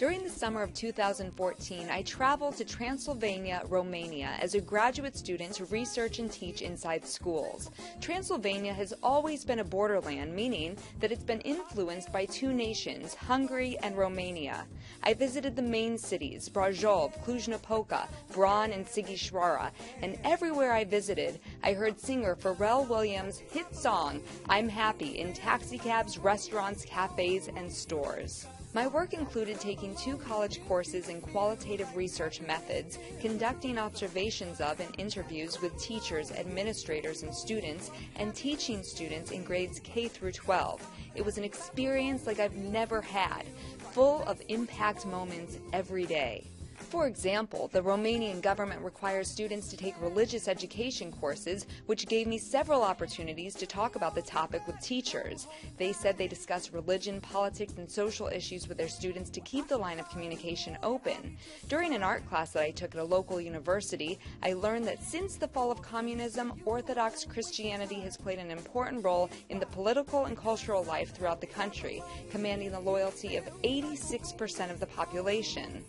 During the summer of 2014, I traveled to Transylvania, Romania as a graduate student to research and teach inside schools. Transylvania has always been a borderland, meaning that it's been influenced by two nations, Hungary and Romania. I visited the main cities, Brașov, Cluj-Napoca, Braun, and Sighișoara, and everywhere I visited, I heard singer Pharrell Williams' hit song, "I'm Happy," in taxicabs, restaurants, cafes, and stores. My work included taking 2 college courses in qualitative research methods, conducting observations of and interviews with teachers, administrators, and students, and teaching students in grades K through 12. It was an experience like I've never had, full of impact moments every day. For example, the Romanian government requires students to take religious education courses, which gave me several opportunities to talk about the topic with teachers. They said they discuss religion, politics, and social issues with their students to keep the line of communication open. During an art class that I took at a local university, I learned that since the fall of communism, Orthodox Christianity has played an important role in the political and cultural life throughout the country, commanding the loyalty of 86% of the population.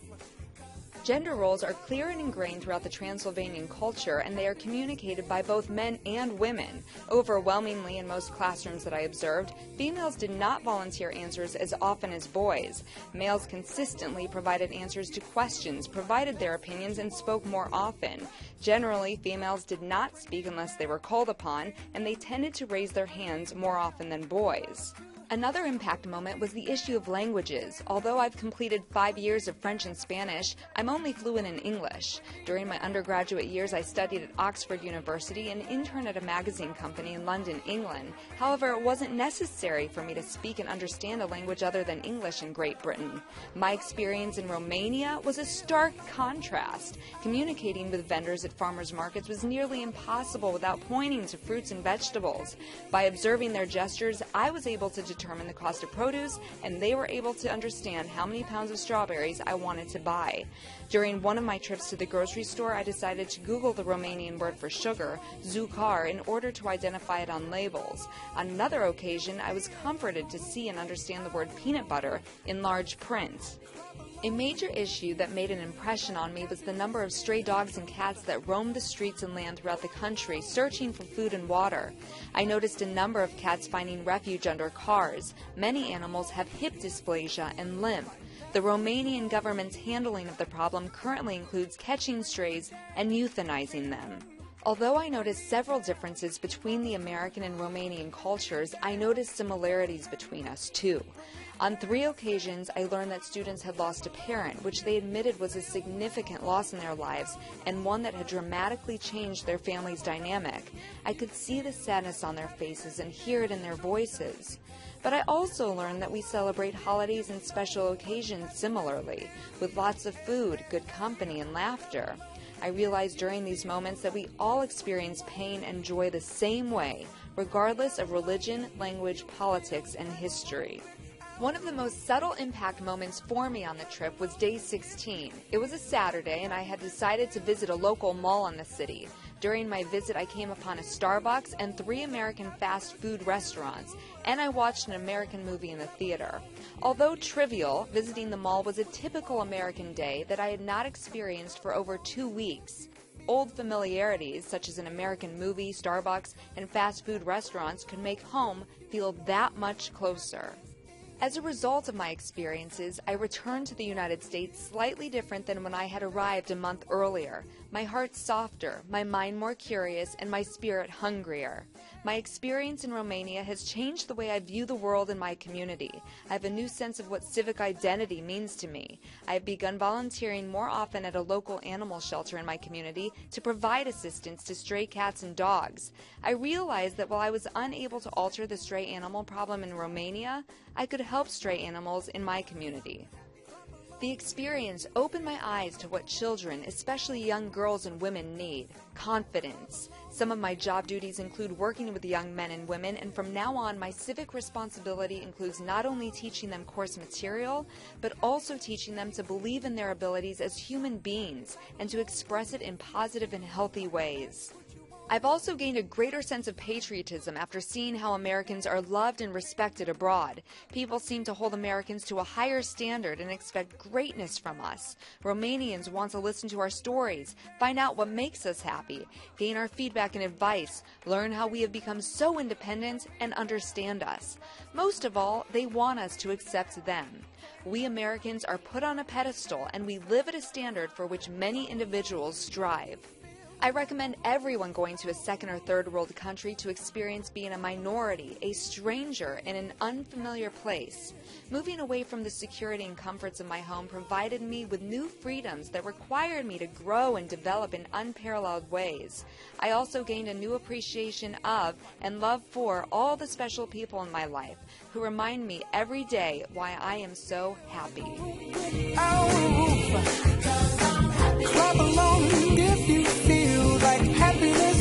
Gender roles are clear and ingrained throughout the Transylvanian culture, and they are communicated by both men and women. Overwhelmingly, in most classrooms that I observed, females did not volunteer answers as often as boys. Males consistently provided answers to questions, provided their opinions, and spoke more often. Generally, females did not speak unless they were called upon, and they tended to raise their hands more often than boys. Another impact moment was the issue of languages. Although I've completed 5 years of French and Spanish, I'm only fluent in English. During my undergraduate years, I studied at Oxford University and interned at a magazine company in London, England. However, it wasn't necessary for me to speak and understand a language other than English in Great Britain. My experience in Romania was a stark contrast. Communicating with vendors at farmers' markets was nearly impossible without pointing to fruits and vegetables. By observing their gestures, I was able to determine the cost of produce, and they were able to understand how many pounds of strawberries I wanted to buy. During one of my trips to the grocery store, I decided to Google the Romanian word for sugar, zukar, in order to identify it on labels. On another occasion, I was comforted to see and understand the word peanut butter in large print. A major issue that made an impression on me was the number of stray dogs and cats that roamed the streets and land throughout the country, searching for food and water. I noticed a number of cats finding refuge under cars. Many animals have hip dysplasia and limp. The Romanian government's handling of the problem currently includes catching strays and euthanizing them. Although I noticed several differences between the American and Romanian cultures, I noticed similarities between us too. On 3 occasions, I learned that students had lost a parent, which they admitted was a significant loss in their lives and one that had dramatically changed their family's dynamic. I could see the sadness on their faces and hear it in their voices. But I also learned that we celebrate holidays and special occasions similarly, with lots of food, good company, and laughter. I realized during these moments that we all experience pain and joy the same way, regardless of religion, language, politics, and history. One of the most subtle impact moments for me on the trip was day 16. It was a Saturday, and I had decided to visit a local mall in the city. During my visit, I came upon a Starbucks and 3 American fast food restaurants, and I watched an American movie in the theater. Although trivial, visiting the mall was a typical American day that I had not experienced for over 2 weeks. Old familiarities, such as an American movie, Starbucks, and fast food restaurants, could make home feel that much closer. As a result of my experiences, I returned to the United States slightly different than when I had arrived a month earlier. My heart softer, my mind more curious, and my spirit hungrier. My experience in Romania has changed the way I view the world and my community. I have a new sense of what civic identity means to me. I have begun volunteering more often at a local animal shelter in my community to provide assistance to stray cats and dogs. I realized that while I was unable to alter the stray animal problem in Romania, I could help stray animals in my community. The experience opened my eyes to what children, especially young girls and women, need: confidence. Some of my job duties include working with young men and women, and from now on, my civic responsibility includes not only teaching them course material, but also teaching them to believe in their abilities as human beings and to express it in positive and healthy ways. I've also gained a greater sense of patriotism after seeing how Americans are loved and respected abroad. People seem to hold Americans to a higher standard and expect greatness from us. Romanians want to listen to our stories, find out what makes us happy, gain our feedback and advice, learn how we have become so independent, and understand us. Most of all, they want us to accept them. We Americans are put on a pedestal, and we live at a standard for which many individuals strive. I recommend everyone going to a second or third world country to experience being a minority, a stranger in an unfamiliar place. Moving away from the security and comforts of my home provided me with new freedoms that required me to grow and develop in unparalleled ways. I also gained a new appreciation of and love for all the special people in my life who remind me every day why I am so happy. Clap along if you feel like happiness